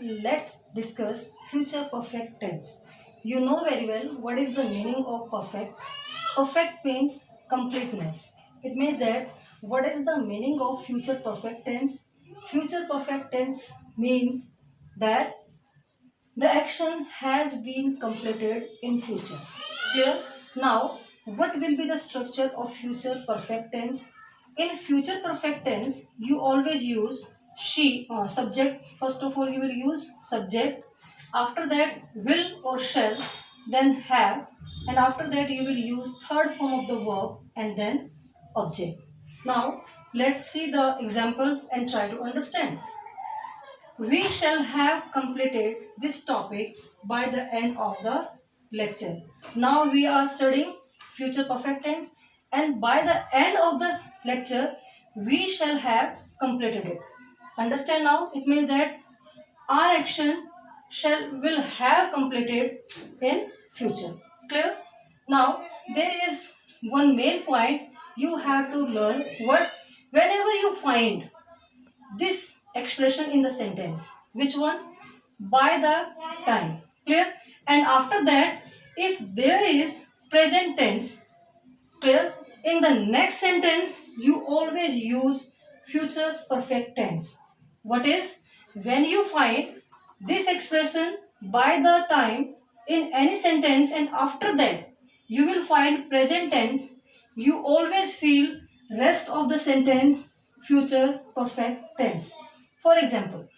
let's discuss future perfect tense. You know very well what is the meaning of perfect. Perfect means completeness. It means that what is the meaning of future perfect tense? Future perfect tense means that the action has been completed in future. Clear? Now, what will be the structure of future perfect tense? In future perfect tense, you always use subject. First of all, you will use subject. After that, will or shall, then have, and after that, you will use third form of the verb and then object. Now, let's see the example and try to understand. We shall have completed this topic by the end of the lecture. Now we are studying future perfect tense, and by the end of the lecture we shall have completed it. Understand now? It means that our action will have completed in future. Clear? Now there is one main point you have to learn. What whenever you find this expression in the sentence, which one? By the time. Clear? And after that, if there is present tense, clear, in the next sentence you always use future perfect tense. What is? When you find this expression by the time in any sentence and after that you will find present tense, you always feel rest of the sentence future perfect tense. For example,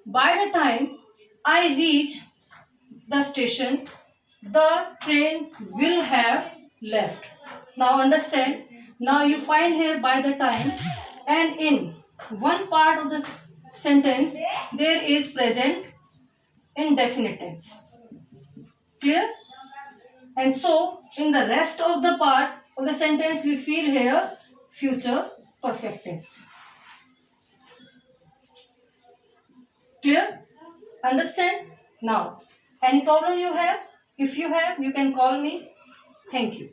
by the time I reach the station, the train will have left. Now understand. Now you find here by the time, and in one part of the sentence there is present indefinite tense. Clear? And so in the rest of the part of the sentence we feel here future perfect tense. Clear? Understand? Now, any problem you have? If you have, you can call me. Thank you.